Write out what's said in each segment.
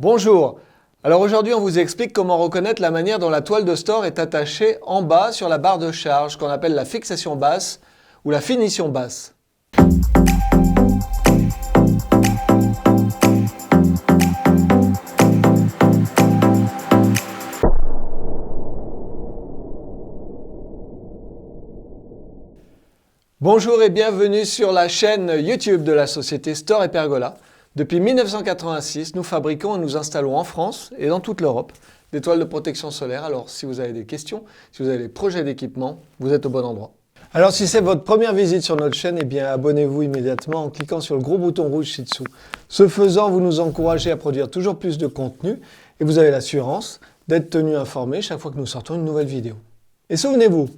Bonjour. Alors aujourd'hui, on vous explique comment reconnaître la manière dont la toile de store est attachée en bas sur la barre de charge, qu'on appelle la fixation basse ou la finition basse. Bonjour et bienvenue sur la chaîne YouTube de la société Store et Pergola. Depuis 1986, nous fabriquons et nous installons en France et dans toute l'Europe des toiles de protection solaire. Alors si vous avez des questions, si vous avez des projets d'équipement, vous êtes au bon endroit. Alors si c'est votre première visite sur notre chaîne, eh bien abonnez-vous immédiatement en cliquant sur le gros bouton rouge ci-dessous. Ce faisant, vous nous encouragez à produire toujours plus de contenu et vous avez l'assurance d'être tenu informé chaque fois que nous sortons une nouvelle vidéo. Et souvenez-vous,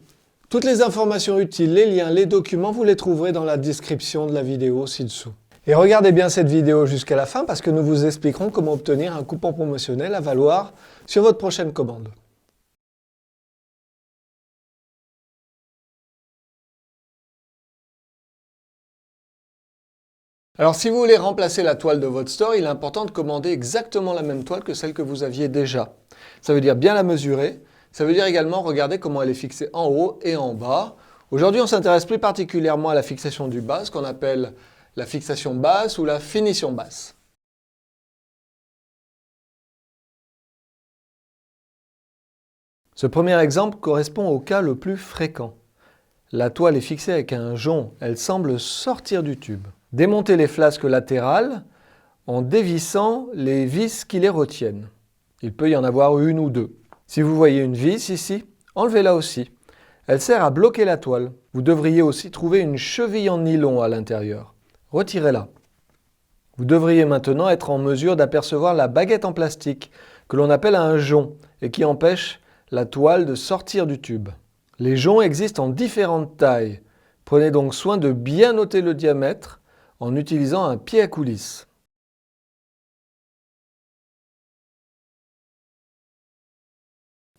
toutes les informations utiles, les liens, les documents, vous les trouverez dans la description de la vidéo ci-dessous. Et regardez bien cette vidéo jusqu'à la fin parce que nous vous expliquerons comment obtenir un coupon promotionnel à valoir sur votre prochaine commande. Alors si vous voulez remplacer la toile de votre store, il est important de commander exactement la même toile que celle que vous aviez déjà. Ça veut dire bien la mesurer. Ça veut dire également regarder comment elle est fixée en haut et en bas. Aujourd'hui, on s'intéresse plus particulièrement à la fixation du bas, ce qu'on appelle la fixation basse ou la finition basse. Ce premier exemple correspond au cas le plus fréquent. La toile est fixée avec un jonc, elle semble sortir du tube. Démontez les flasques latérales en dévissant les vis qui les retiennent. Il peut y en avoir une ou deux. Si vous voyez une vis ici, enlevez-la aussi. Elle sert à bloquer la toile. Vous devriez aussi trouver une cheville en nylon à l'intérieur. Retirez-la. Vous devriez maintenant être en mesure d'apercevoir la baguette en plastique que l'on appelle un jonc et qui empêche la toile de sortir du tube. Les joncs existent en différentes tailles. Prenez donc soin de bien noter le diamètre en utilisant un pied à coulisse.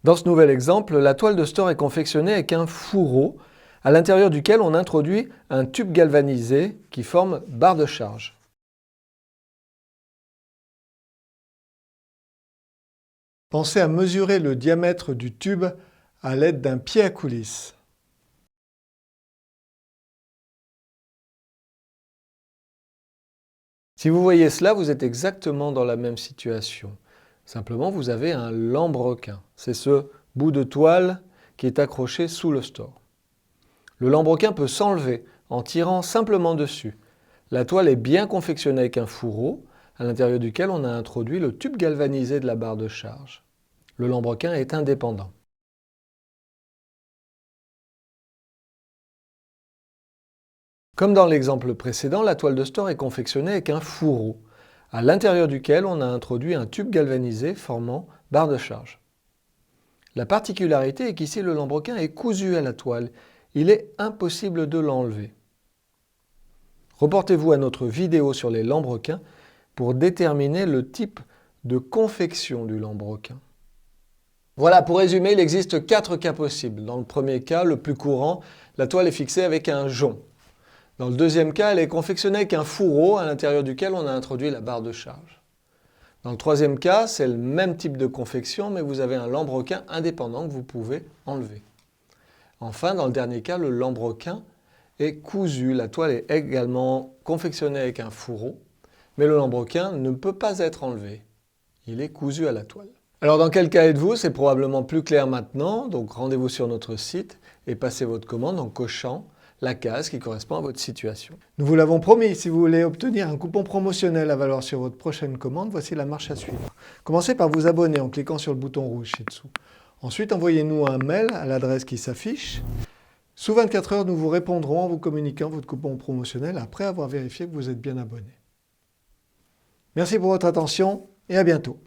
Dans ce nouvel exemple, la toile de store est confectionnée avec un fourreau à l'intérieur duquel on introduit un tube galvanisé qui forme barre de charge. Pensez à mesurer le diamètre du tube à l'aide d'un pied à coulisse. Si vous voyez cela, vous êtes exactement dans la même situation. Simplement, vous avez un lambrequin. C'est ce bout de toile qui est accroché sous le store. Le lambrequin peut s'enlever en tirant simplement dessus. La toile est bien confectionnée avec un fourreau, à l'intérieur duquel on a introduit le tube galvanisé de la barre de charge. Le lambrequin est indépendant. Comme dans l'exemple précédent, la toile de store est confectionnée avec un fourreau, à l'intérieur duquel on a introduit un tube galvanisé formant barre de charge. La particularité est qu'ici le lambrequin est cousu à la toile. Il est impossible de l'enlever. Reportez-vous à notre vidéo sur les lambrequins pour déterminer le type de confection du lambrequin. Voilà, pour résumer, il existe 4 cas possibles. Dans le premier cas, le plus courant, la toile est fixée avec un jonc. Dans le deuxième cas, elle est confectionnée avec un fourreau à l'intérieur duquel on a introduit la barre de charge. Dans le troisième cas, c'est le même type de confection, mais vous avez un lambrequin indépendant que vous pouvez enlever. Enfin, dans le dernier cas, le lambrequin est cousu. La toile est également confectionnée avec un fourreau, mais le lambrequin ne peut pas être enlevé. Il est cousu à la toile. Alors dans quel cas êtes-vous? C'est probablement plus clair maintenant, donc rendez-vous sur notre site et passez votre commande en cochant la case qui correspond à votre situation. Nous vous l'avons promis, si vous voulez obtenir un coupon promotionnel à valoir sur votre prochaine commande, voici la marche à suivre. Commencez par vous abonner en cliquant sur le bouton rouge ci-dessous. Ensuite, envoyez-nous un mail à l'adresse qui s'affiche. Sous 24 heures, nous vous répondrons en vous communiquant votre coupon promotionnel après avoir vérifié que vous êtes bien abonné. Merci pour votre attention et à bientôt.